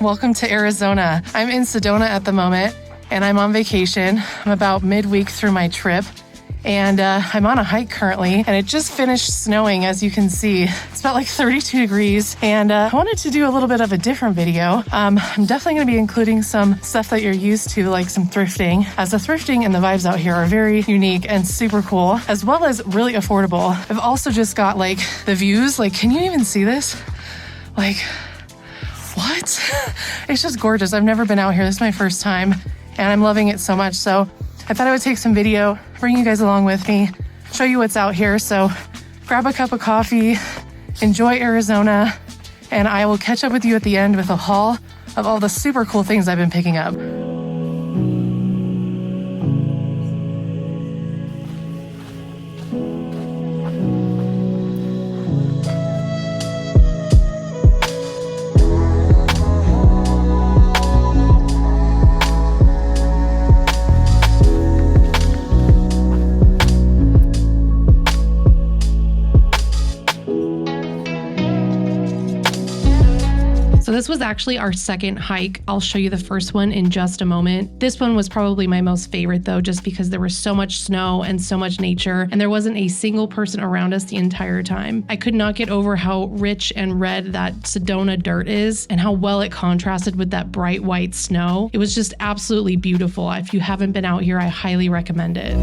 welcome to Arizona. I'm in Sedona at the moment and I'm on vacation. I'm about midweek through my trip and I'm on a hike currently and it just finished snowing, as you can see. It's about like 32 degrees and I wanted to do a little bit of a different video. I'm definitely going to be including some stuff that you're used to, like some thrifting, as the thrifting and the vibes out here are very unique and super cool, as well as really affordable. I've also just got like the views, like can you even see this? Like, what? It's just gorgeous. I've never been out here. This is my first time and I'm loving it so much. So I thought I would take some video, bring you guys along with me, show you what's out here. So grab a cup of coffee, enjoy Arizona, and I will catch up with you at the end with a haul of all the super cool things I've been picking up. This was actually our second hike. I'll show you the first one in just a moment. This one was probably my most favorite though, just because there was so much snow and so much nature and there wasn't a single person around us the entire time. I could not get over how rich and red that Sedona dirt is and how well it contrasted with that bright white snow. It was just absolutely beautiful. If you haven't been out here, I highly recommend it.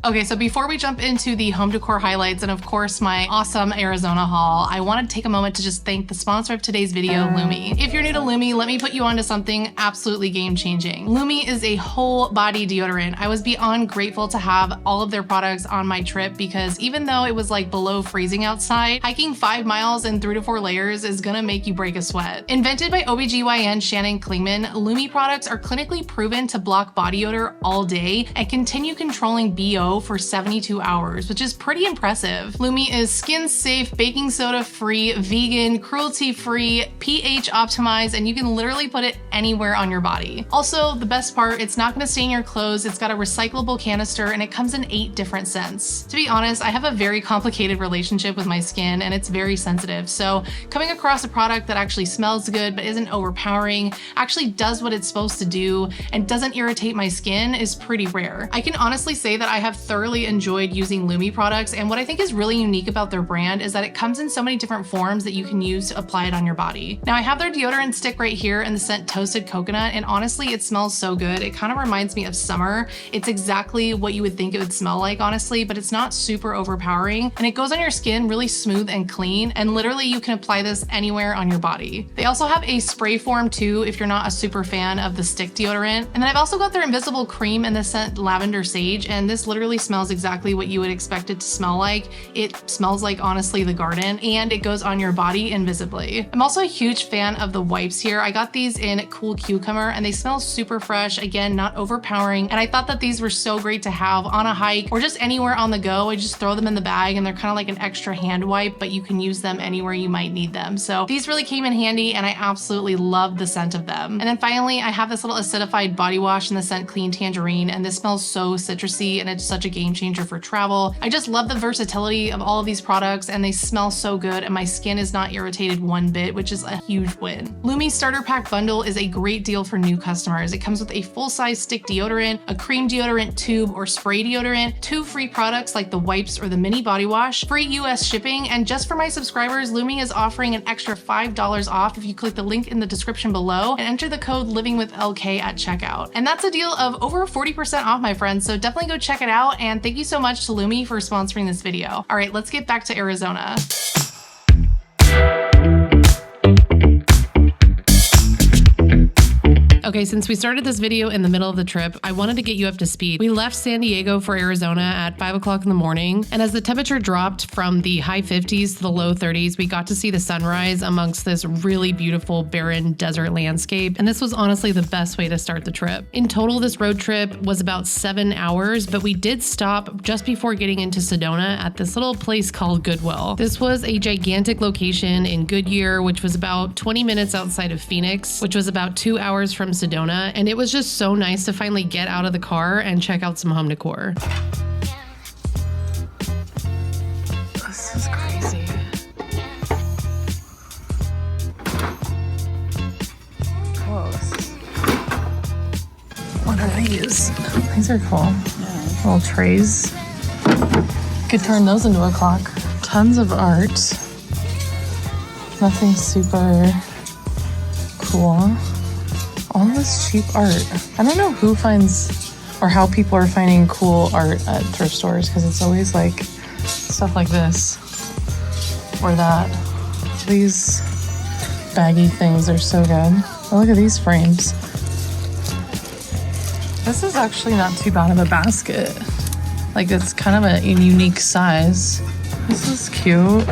Okay, so before we jump into the home decor highlights and of course my awesome Arizona haul, I want to take a moment to just thank the sponsor of today's video, Lumi. If you're new to Lumi, let me put you onto something absolutely game-changing. Lumi is a whole body deodorant. I was beyond grateful to have all of their products on my trip because even though it was like below freezing outside, hiking 5 miles in 3 to 4 layers is gonna make you break a sweat. Invented by OBGYN Shannon Klingman, Lumi products are clinically proven to block body odor all day and continue controlling BO for 72 hours, which is pretty impressive. Lumi is skin safe, baking soda free, vegan, cruelty free, pH optimized, and you can literally put it anywhere on your body. Also, the best part, it's not gonna stain your clothes, it's got a recyclable canister, and it comes in 8 different scents. To be honest, I have a very complicated relationship with my skin and it's very sensitive, so coming across a product that actually smells good but isn't overpowering, actually does what it's supposed to do, and doesn't irritate my skin is pretty rare. I can honestly say that I have thoroughly enjoyed using Lumi products, and what I think is really unique about their brand is that it comes in so many different forms that you can use to apply it on your body. Now I have their deodorant stick right here in the scent Toasted Coconut, and honestly it smells so good. It kind of reminds me of summer. It's exactly what you would think it would smell like, honestly, but it's not super overpowering, and it goes on your skin really smooth and clean, and literally you can apply this anywhere on your body. They also have a spray form too if you're not a super fan of the stick deodorant. And then I've also got their invisible cream in the scent Lavender Sage, and this literally smells exactly what you would expect it to smell like. It smells like, honestly, the garden, and it goes on your body invisibly. I'm also a huge fan of the wipes here. I got these in Cool Cucumber and they smell super fresh, again, not overpowering, and I thought that these were so great to have on a hike or just anywhere on the go. I just throw them in the bag and they're kind of like an extra hand wipe, but you can use them anywhere you might need them. So these really came in handy and I absolutely love the scent of them. And then finally, I have this little acidified body wash in the scent Clean Tangerine, and this smells so citrusy and it's such such a game changer for travel. I just love the versatility of all of these products, and they smell so good, and my skin is not irritated one bit, which is a huge win. Lumi Starter Pack Bundle is a great deal for new customers. It comes with a full-size stick deodorant, a cream deodorant tube or spray deodorant, 2 free products like the wipes or the mini body wash, free US shipping, and just for my subscribers, Lumi is offering an extra $5 off if you click the link in the description below and enter the code livingwithlk at checkout. And that's a deal of over 40% off, my friends, so definitely go check it out, and thank you so much to Lumi for sponsoring this video. All right, let's get back to Arizona. Okay, since we started this video in the middle of the trip, I wanted to get you up to speed. We left San Diego for Arizona at 5 o'clock in the morning, and as the temperature dropped from the high 50s to the low 30s, we got to see the sunrise amongst this really beautiful barren desert landscape, and this was honestly the best way to start the trip. In total, this road trip was about 7 hours, but we did stop just before getting into Sedona at this little place called Goodwill. This was a gigantic location in Goodyear, which was about 20 minutes outside of Phoenix, which was about 2 hours from Sedona, and it was just so nice to finally get out of the car and check out some home decor. This is crazy. Close. What are these? These are cool. Yeah. Little trays. Could turn those into a clock. Tons of art. Nothing super cool. All this cheap art. I don't know who finds or how people are finding cool art at thrift stores, because it's always like stuff like this or that. These baggy things are so good. Oh, look at these frames. This is actually not too bad of a basket. Like, it's kind of a unique size. This is cute.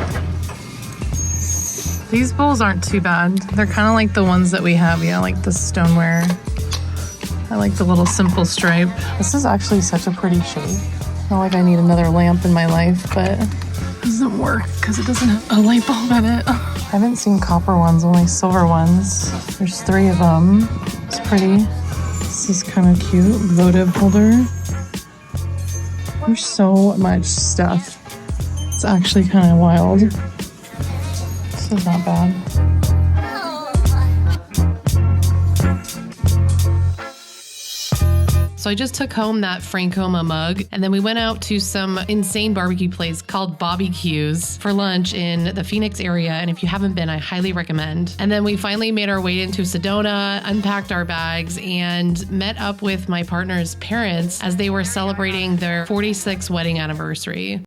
These bowls aren't too bad. They're kind of like the ones that we have, yeah, like the stoneware. I like the little simple stripe. This is actually such a pretty shape. Not like I need another lamp in my life, but it doesn't work because it doesn't have a light bulb in it. I haven't seen copper ones, only silver ones. There's 3 of them. It's pretty. This is kind of cute. Votive holder. There's so much stuff. It's actually kind of wild. This is not bad. So I just took home that Francoma mug, and then we went out to some insane barbecue place called Bobby Q's for lunch in the Phoenix area, and if you haven't been, I highly recommend. And then we finally made our way into Sedona, unpacked our bags, and met up with my partner's parents as they were celebrating their 46th wedding anniversary.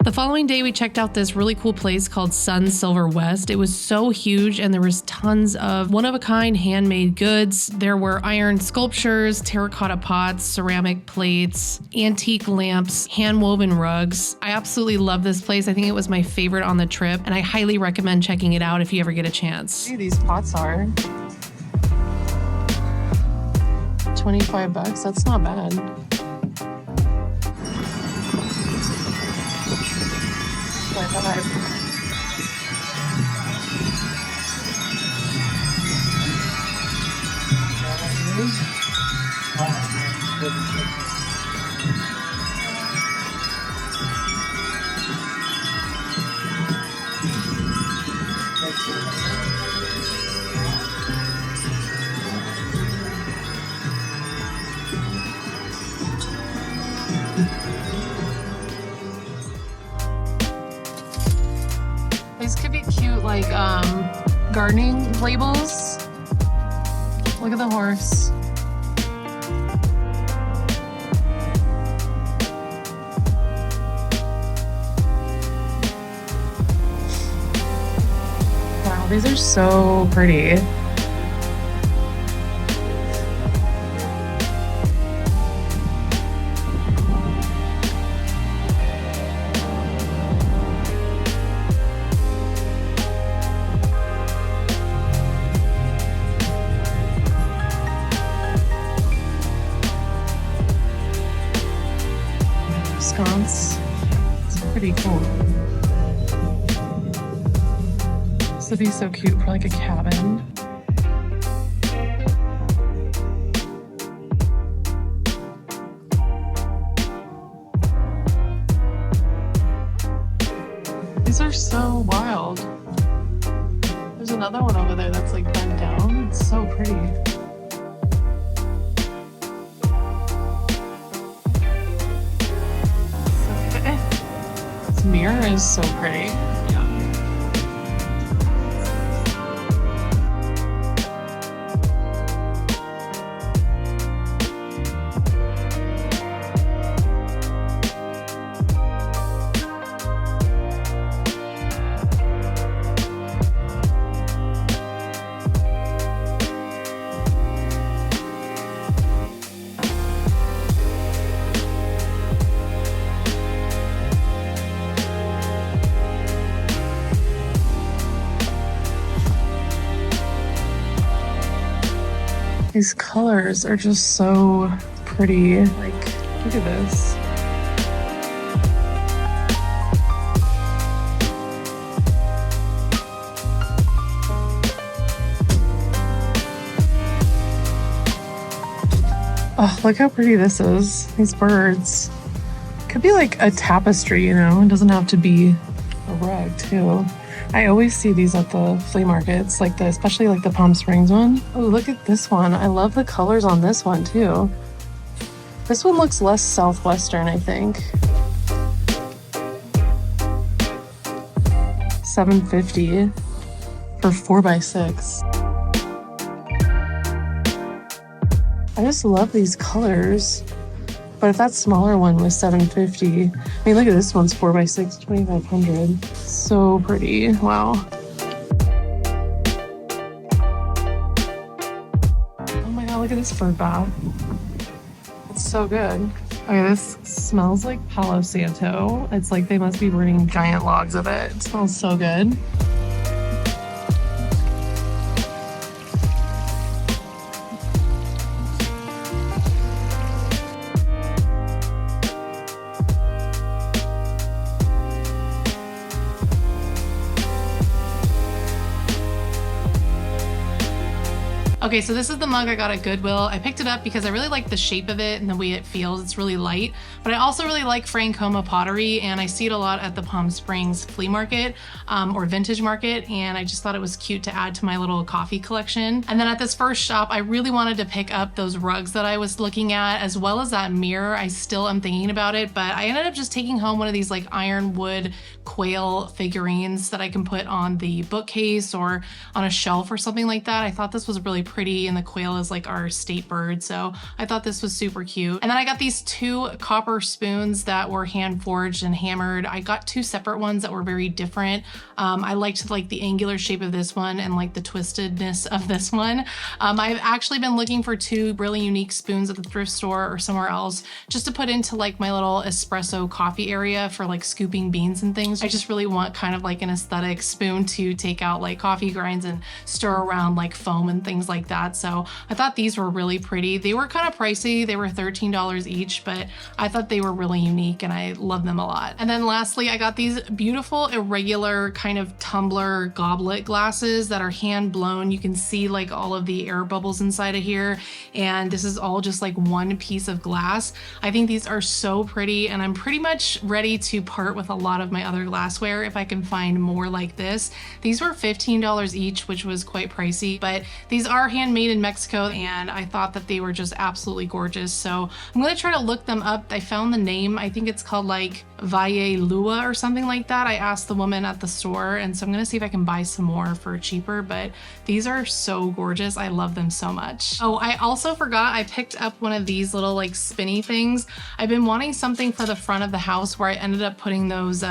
The following day, we checked out this really cool place called Sun Silver West. It was so huge, and there was tons of one-of-a-kind handmade goods. There were iron sculptures, terracotta pots, ceramic plates, antique lamps, hand-woven rugs. I absolutely love this place. I think it was my favorite on the trip, and I highly recommend checking it out if you ever get a chance. Hey, these pots are $25. That's not bad. These could be cute, like gardening labels. Look at the horse. Wow, these are so pretty. Sconce. It's pretty cool. This would be so cute for like a cabin. mirror is so pretty. These colors are just so pretty. Like, look at this. Oh, look how pretty this is. These birds. Could be like a tapestry, you know? It doesn't have to be a rug, too. I always see these at the flea markets, like especially like the Palm Springs one. Oh, look at this one. I love the colors on this one too. This one looks less Southwestern, I think. $7.50 for 4x6. I just love these colors. But if that smaller one was $7.50, I mean, look at this one's 4x6, $2,500. So pretty. Wow. Oh my God, look at this bird bath. It's so good. Okay, this smells like Palo Santo. It's like they must be burning giant logs of it. It smells so good. Okay, so this is the mug I got at Goodwill. I picked it up because I really like the shape of it and the way it feels. It's really light, but I also really like Francoma pottery, and I see it a lot at the Palm Springs flea market or vintage market, and I just thought it was cute to add to my little coffee collection. And then at this first shop, I really wanted to pick up those rugs that I was looking at, as well as that mirror. I still am thinking about it, but I ended up just taking home one of these like ironwood quail figurines that I can put on the bookcase or on a shelf or something like that. I thought this was really pretty, and the quail is like our state bird, so I thought this was super cute. And then I got these two copper spoons that were hand forged and hammered. I got two separate ones that were very different. I liked like the angular shape of this one and like the twistedness of this one. I've actually been looking for two really unique spoons at the thrift store or somewhere else just to put into like my little espresso coffee area for like scooping beans and things. I just really want kind of like an aesthetic spoon to take out like coffee grinds and stir around like foam and things like that. So I thought these were really pretty. They were kind of pricey. They were $13 each, but I thought they were really unique and I love them a lot. And then lastly, I got these beautiful irregular kind of tumbler goblet glasses that are hand blown. You can see like all of the air bubbles inside of here. And this is all just like one piece of glass. I think these are so pretty, and I'm pretty much ready to part with a lot of my other glassware if I can find more like this. These were $15 each, which was quite pricey, but these are handmade in Mexico, and I thought that they were just absolutely gorgeous. So I'm gonna try to look them up. I found the name. I think it's called like Valle Lua or something like that. I asked the woman at the store, and so I'm gonna see if I can buy some more for cheaper, but these are so gorgeous. I love them so much. Oh, I also forgot I picked up one of these little like spinny things. I've been wanting something for the front of the house where I ended up putting those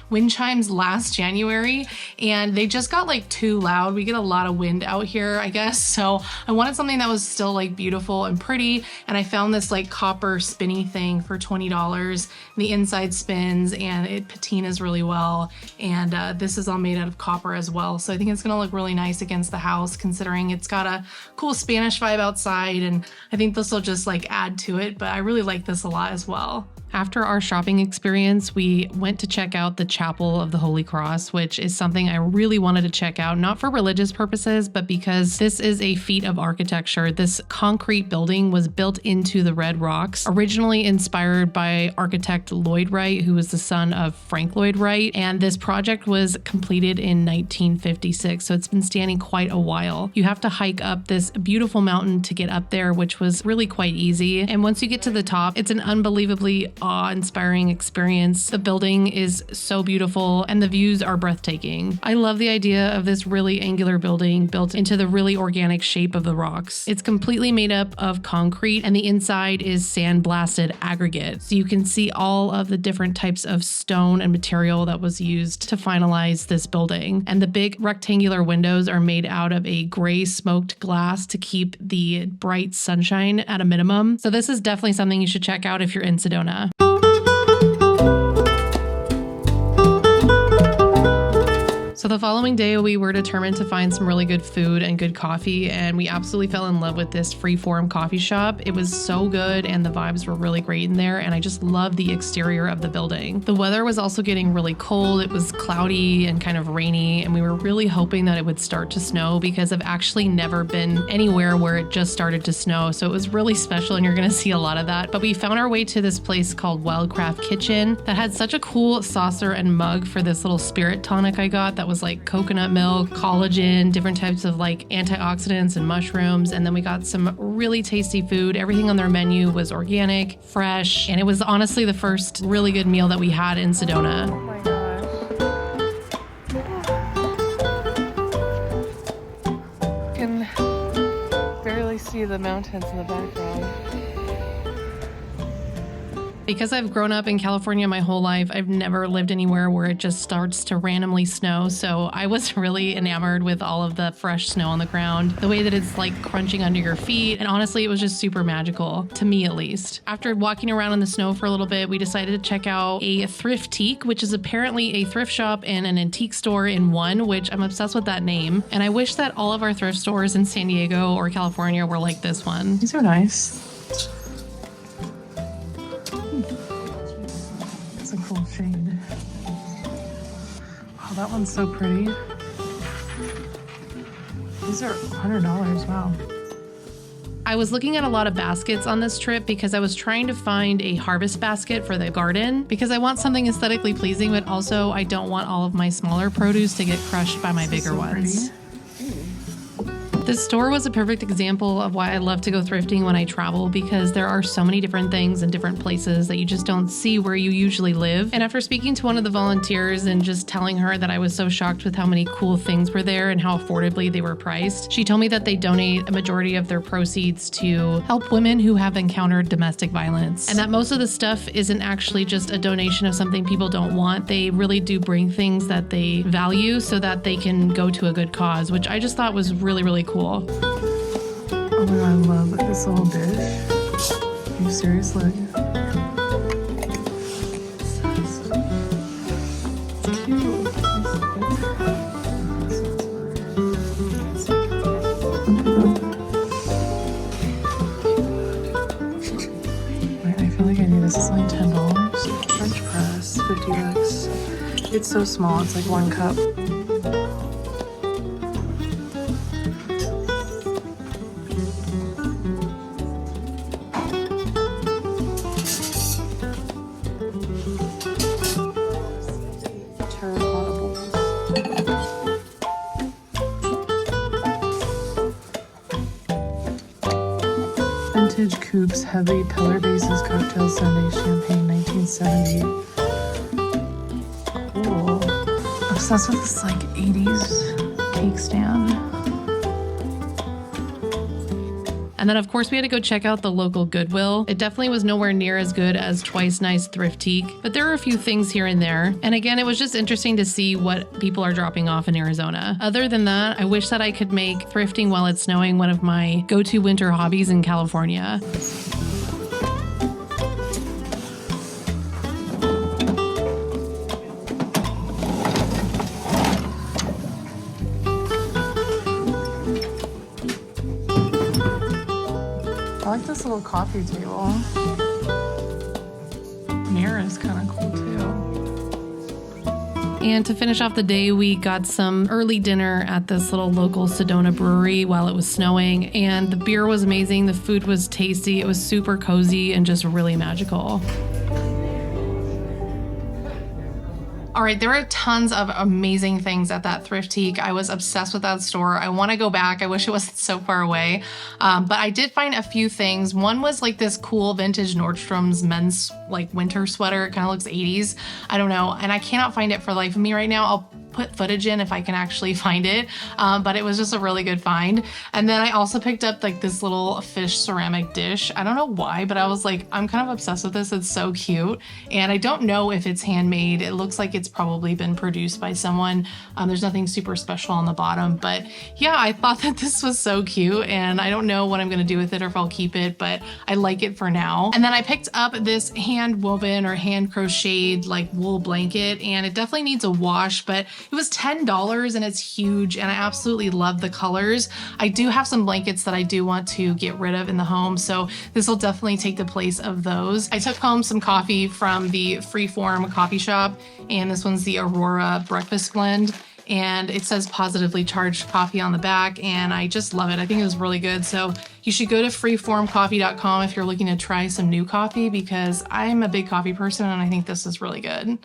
wind chimes last January, and they just got like too loud. We get a lot of wind out here, I guess. So I wanted something that was still like beautiful and pretty, and I found this like copper spinny thing for $20. The inside spins and it patinas really well, and this is all made out of copper as well. So I think it's gonna look really nice against the house, considering it's got a cool Spanish vibe outside, and I think this will just like add to it, but I really like this a lot as well. After our shopping experience, we went to check out the Chapel of the Holy Cross, which is something I really wanted to check out, not for religious purposes, but because this is a feat of architecture. This concrete building was built into the red rocks, originally inspired by architect Lloyd Wright, who was the son of Frank Lloyd Wright, and this project was completed in 1956, so it's been standing quite a while. You have to hike up this beautiful mountain to get up there, which was really quite easy, and once you get to the top, it's an unbelievably awe-inspiring experience. The building is so beautiful and the views are breathtaking. I love the idea of this really angular building built into the really organic shape of the rocks. It's completely made up of concrete and the inside is sandblasted aggregate. So you can see all of the different types of stone and material that was used to finalize this building. And the big rectangular windows are made out of a gray smoked glass to keep the bright sunshine at a minimum. So this is definitely something you should check out if you're in Sedona. So the following day, we were determined to find some really good food and good coffee, and we absolutely fell in love with this freeform coffee shop. It was so good, and the vibes were really great in there, and I just loved the exterior of the building. The weather was also getting really cold. It was cloudy and kind of rainy, and we were really hoping that it would start to snow because I've actually never been anywhere where it just started to snow, so it was really special, and you're gonna see a lot of that. But we found our way to this place called Wildcraft Kitchen that had such a cool saucer and mug for this little spirit tonic I got that was like coconut milk, collagen, different types of like antioxidants and mushrooms. And then we got some really tasty food. Everything on their menu was organic, fresh, and it was honestly the first really good meal that we had in Sedona. Oh my gosh. You can barely see the mountains in the background. Because I've grown up in California my whole life, I've never lived anywhere where it just starts to randomly snow. So I was really enamored with all of the fresh snow on the ground, the way that it's like crunching under your feet. And honestly, it was just super magical, to me at least. After walking around in the snow for a little bit, we decided to check out a Thrifting, which is apparently a thrift shop and an antique store in one, which I'm obsessed with that name. And I wish that all of our thrift stores in San Diego or California were like this one. These are nice. It's a cool shade. Oh, that one's so pretty. These are $100, wow. I was looking at a lot of baskets on this trip because I was trying to find a harvest basket for the garden because I want something aesthetically pleasing, but also I don't want all of my smaller produce to get crushed by my bigger ones. This store was a perfect example of why I love to go thrifting when I travel because there are so many different things in different places that you just don't see where you usually live. And after speaking to one of the volunteers and just telling her that I was so shocked with how many cool things were there and how affordably they were priced, she told me that they donate a majority of their proceeds to help women who have encountered domestic violence. And that most of the stuff isn't actually just a donation of something people don't want. They really do bring things that they value so that they can go to a good cause, which I just thought was really, really cool. Oh my god, I love this little dish. Are you seriously? It's cute. Wait, I feel like I need this. It's like $10. French press, $50. It's so small, it's like 1 cup. Vintage Coupes Heavy Pillar Bases Cocktail Sunday Champagne 1970. Cool. Obsessed with this like 80s cake stand. And then of course we had to go check out the local Goodwill. It definitely was nowhere near as good as Twice Nice Thrifting, but there are a few things here and there. And again, it was just interesting to see what people are dropping off in Arizona. Other than that, I wish that I could make thrifting while it's snowing one of my go-to winter hobbies in California. I like this little coffee table. Mirror is kind of cool too. And to finish off the day, we got some early dinner at this little local Sedona brewery while it was snowing. And the beer was amazing. The food was tasty. It was super cozy and just really magical. All right, there were tons of amazing things at that Thriftique. I was obsessed with that store. I want to go back. I wish it wasn't so far away. But I did find a few things. One was like this cool vintage Nordstrom's men's like winter sweater. It kind of looks 80s. I don't know. And I cannot find it for the life of me right now. I'll put footage in if I can actually find it. But it was just a really good find. And then I also picked up like this little fish ceramic dish. I don't know why, but I was like, I'm kind of obsessed with this. It's so cute. And I don't know if it's handmade. It looks like it's probably been produced by someone. There's nothing super special on the bottom, but yeah, I thought that this was so cute, and I don't know what I'm gonna do with it or if I'll keep it, but I like it for now. And then I picked up this hand woven or hand crocheted like wool blanket, and it definitely needs a wash, but it was $10 and it's huge, and I absolutely love the colors. I do have some blankets that I do want to get rid of in the home, so this will definitely take the place of those. I took home some coffee from the Freeform coffee shop, and this one's the Aurora breakfast blend, and it says positively charged coffee on the back, and I just love it. I think it was really good. So you should go to freeformcoffee.com if you're looking to try some new coffee, because I'm a big coffee person and I think this is really good.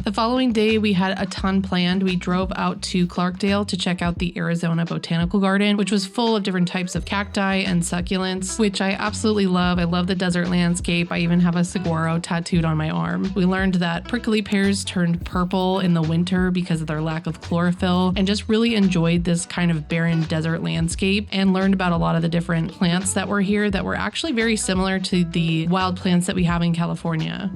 The following day, we had a ton planned. We drove out to Clarkdale to check out the Arizona Botanical Garden, which was full of different types of cacti and succulents, which I absolutely love. I love the desert landscape. I even have a saguaro tattooed on my arm. We learned that prickly pears turned purple in the winter because of their lack of chlorophyll, and just really enjoyed this kind of barren desert landscape, and learned about a lot of the different plants that were here that were actually very similar to the wild plants that we have in California.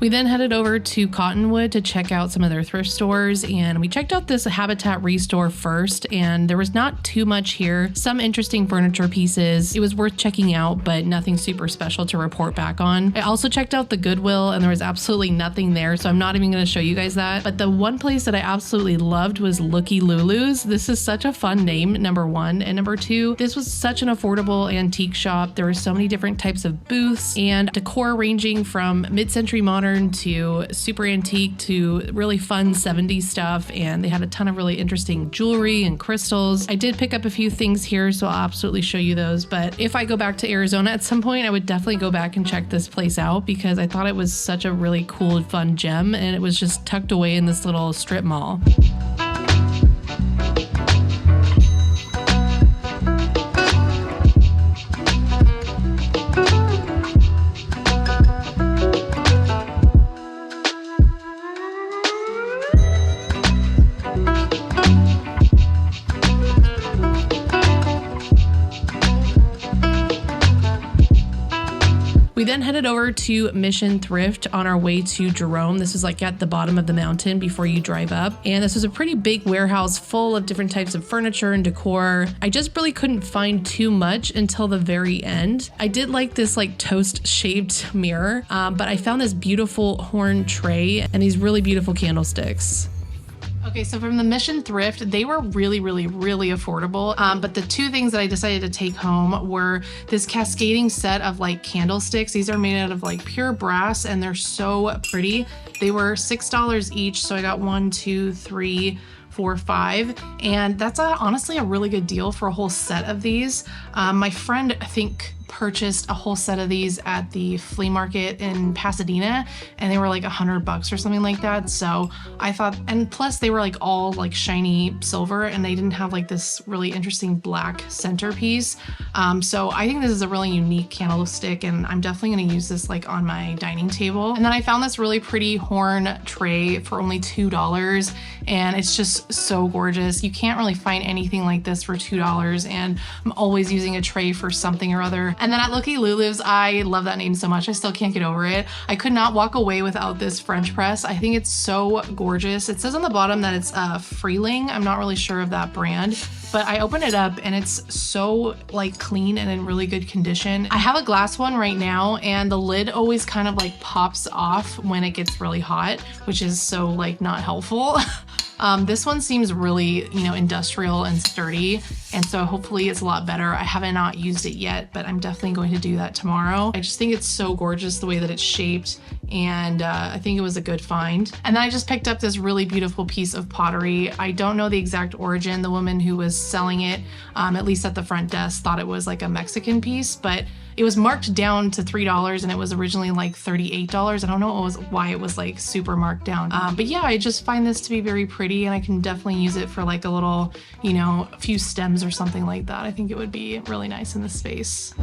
We then headed over to Cottonwood to check out some of their thrift stores, and we checked out this Habitat Restore first, and there was not too much here. Some interesting furniture pieces. It was worth checking out, but nothing super special to report back on. I also checked out the Goodwill, and there was absolutely nothing there, so I'm not even going to show you guys that. But the one place that I absolutely loved was Looky Lulu's. This is such a fun name, number one. And number two, this was such an affordable antique shop. There were so many different types of booths and decor ranging from mid-century modern to super antique to really fun 70s stuff, and they had a ton of really interesting jewelry and crystals. I did pick up a few things here, so I'll absolutely show you those, but if I go back to Arizona at some point, I would definitely go back and check this place out, because I thought it was such a really cool, fun gem, and it was just tucked away in this little strip mall. We then headed over to Mission Thrift on our way to Jerome. This is like at the bottom of the mountain before you drive up. And this was a pretty big warehouse full of different types of furniture and decor. I just really couldn't find too much until the very end. I did like this like toast shaped mirror, but I found this beautiful horn tray and these really beautiful candlesticks. Okay, so from the Mission Thrift, they were really, really, really affordable. But the two things that I decided to take home were this cascading set of like candlesticks. These are made out of like pure brass, and they're so pretty. They were $6 each, so I got 1, 2, 3, 4, 5, and that's honestly a really good deal for a whole set of these. My friend, I think, purchased a whole set of these at the flea market in Pasadena, and they were like $100 or something like that. So I thought, and plus they were like all like shiny silver, and they didn't have like this really interesting black centerpiece. So I think this is a really unique candlestick, and I'm definitely going to use this like on my dining table. And then I found this really pretty horn tray for only $2, and it's just so gorgeous. You can't really find anything like this for $2, and I'm always using a tray for something or other. And then at Looky Lulu's, I love that name so much. I still can't get over it. I could not walk away without this French press. I think it's so gorgeous. It says on the bottom that it's Freeling. I'm not really sure of that brand, but I opened it up and it's so like clean and in really good condition. I have a glass one right now, and the lid always kind of like pops off when it gets really hot, which is so like not helpful. This one seems really, industrial and sturdy. And so hopefully it's a lot better. I haven't not used it yet, but I'm definitely going to do that tomorrow. I just think it's so gorgeous the way that it's shaped. And I think it was a good find. And then I just picked up this really beautiful piece of pottery. I don't know the exact origin. The woman who was selling it, at least at the front desk, thought it was like a Mexican piece, but it was marked down to $3 and it was originally like $38. I don't know why it was like super marked down. But yeah, I just find this to be very pretty and I can definitely use it for like a little, a few stems or something like that. I think it would be really nice in this space.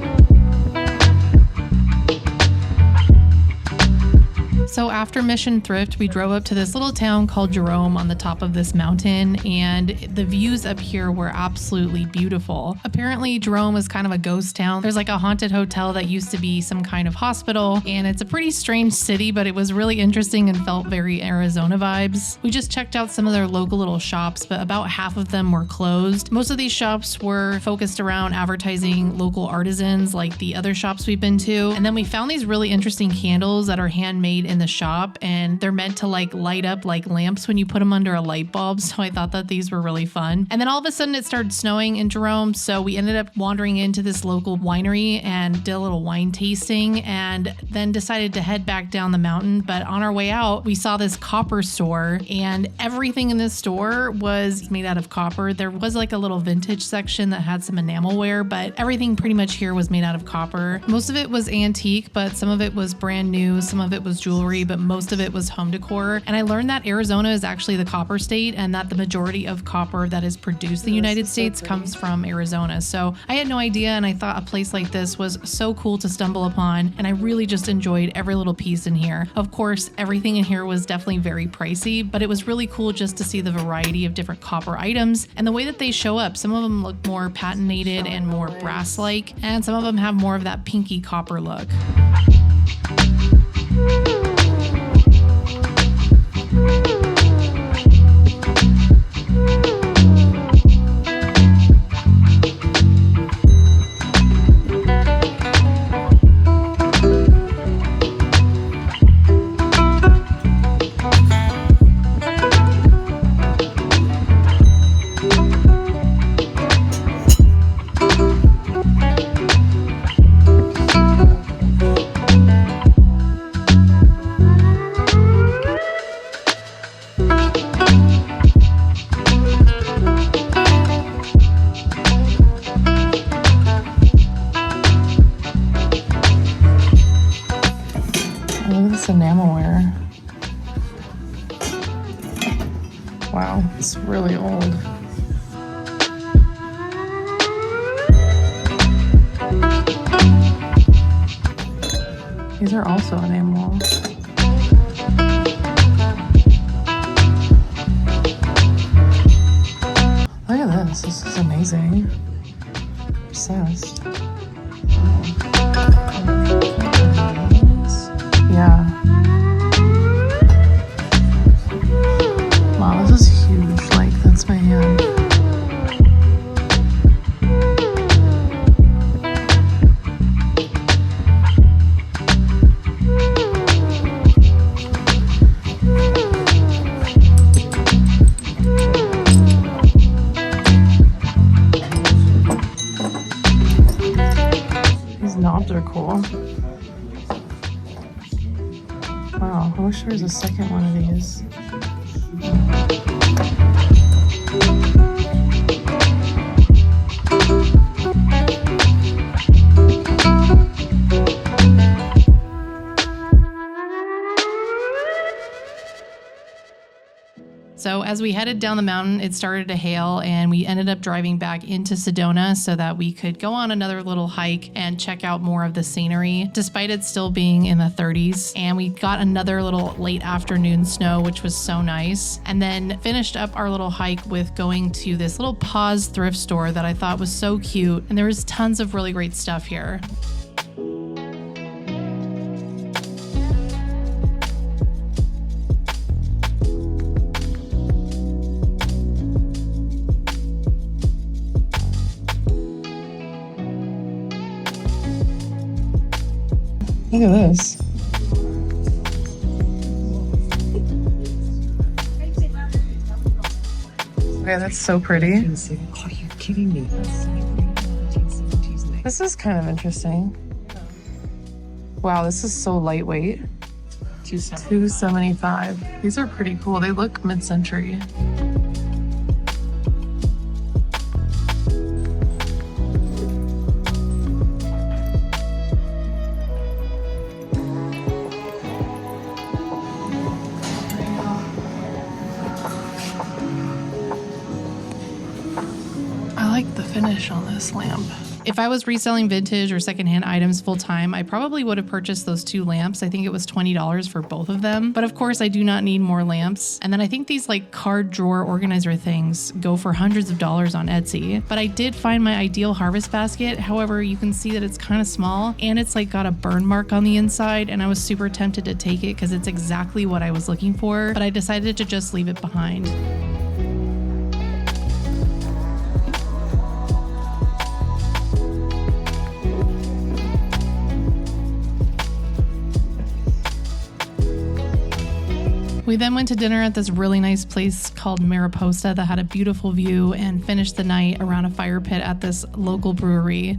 So after Mission Thrift, we drove up to this little town called Jerome on the top of this mountain, and the views up here were absolutely beautiful. Apparently Jerome is kind of a ghost town. There's like a haunted hotel that used to be some kind of hospital, and it's a pretty strange city, but it was really interesting and felt very Arizona vibes. We just checked out some of their local little shops, but about half of them were closed. Most of these shops were focused around advertising local artisans like the other shops we've been to. And then we found these really interesting candles that are handmade in the shop, and they're meant to like light up like lamps when you put them under a light bulb. So I thought that these were really fun. And then all of a sudden it started snowing in Jerome. So we ended up wandering into this local winery and did a little wine tasting and then decided to head back down the mountain. But on our way out, we saw this copper store and everything in this store was made out of copper. There was like a little vintage section that had some enamelware, but everything pretty much here was made out of copper. Most of it was antique, but some of it was brand new. Some of it was jewelry, but most of it was home decor. And I learned that Arizona is actually the copper state and that the majority of copper that is produced in the United States comes from Arizona. So I had no idea, and I thought a place like this was so cool to stumble upon, and I really just enjoyed every little piece in here. Of course, everything in here was definitely very pricey, but it was really cool just to see the variety of different copper items and the way that they show up. Some of them look more patinated and more brass-like, and some of them have more of that pinky copper look. Enamelware. Wow, it's really old. These are also enamel. Look at this. This is amazing. I'm obsessed. Yeah. Wow, this is huge. Like, that's my hand. These knobs are cool. Wow, I wish there was a second one of these. So as we headed down the mountain, it started to hail and we ended up driving back into Sedona so that we could go on another little hike and check out more of the scenery, despite it still being in the 30s. And we got another little late afternoon snow, which was so nice. And then finished up our little hike with going to this little Pause thrift store that I thought was so cute. And there was tons of really great stuff here. Look at this. Okay, that's so pretty. Are you kidding me? This is kind of interesting. Wow, this is so lightweight. $275. These are pretty cool. They look mid-century. I like the finish on this lamp. If I was reselling vintage or secondhand items full time, I probably would have purchased those 2 lamps. I think it was $20 for both of them. But of course, I do not need more lamps. And then I think these like card drawer organizer things go for hundreds of dollars on Etsy. But I did find my ideal harvest basket. However, you can see that it's kind of small and it's like got a burn mark on the inside. And I was super tempted to take it because it's exactly what I was looking for. But I decided to just leave it behind. We then went to dinner at this really nice place called Mariposa that had a beautiful view and finished the night around a fire pit at this local brewery.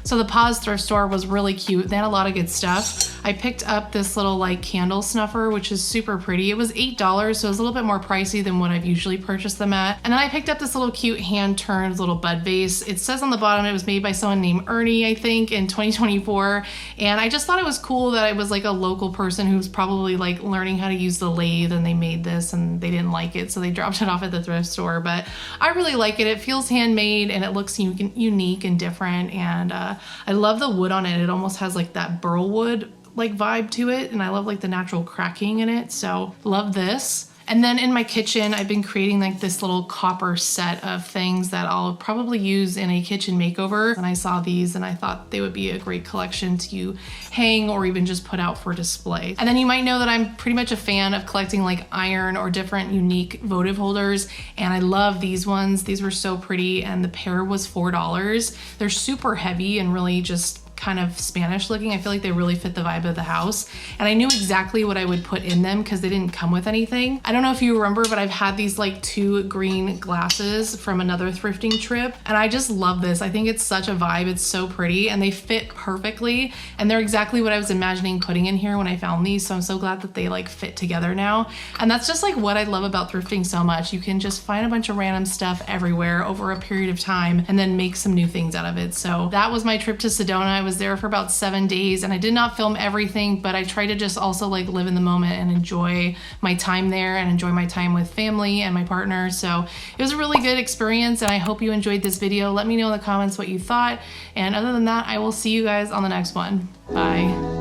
So the Paws thrift store was really cute. They had a lot of good stuff. I picked up this little like candle snuffer, which is super pretty. It was $8, so it was a little bit more pricey than what I've usually purchased them at. And then I picked up this little cute hand-turned little bud vase. It says on the bottom it was made by someone named Ernie, I think, in 2024. And I just thought it was cool that it was like a local person who's probably like learning how to use the lathe, and they made this and they didn't like it, so they dropped it off at the thrift store. But I really like it. It feels handmade and it looks unique and different. And I love the wood on it. It almost has like that burl wood like vibe to it, and I love like the natural cracking in it, so love this. And then in my kitchen, I've been creating like this little copper set of things that I'll probably use in a kitchen makeover. And I saw these and I thought they would be a great collection to hang or even just put out for display. And then you might know that I'm pretty much a fan of collecting like iron or different unique votive holders. And I love these ones. These were so pretty, and the pair was $4. They're super heavy and really just kind of Spanish looking. I feel like they really fit the vibe of the house. And I knew exactly what I would put in them because they didn't come with anything. I don't know if you remember, but I've had these like 2 green glasses from another thrifting trip. And I just love this. I think it's such a vibe. It's so pretty and they fit perfectly. And they're exactly what I was imagining putting in here when I found these. So I'm so glad that they like fit together now. And that's just like what I love about thrifting so much. You can just find a bunch of random stuff everywhere over a period of time and then make some new things out of it. So that was my trip to Sedona. I was there for about 7 days and I did not film everything, but I tried to just also like live in the moment and enjoy my time there and enjoy my time with family and my partner. So it was a really good experience and I hope you enjoyed this video. Let me know in the comments what you thought. And other than that, I will see you guys on the next one. Bye.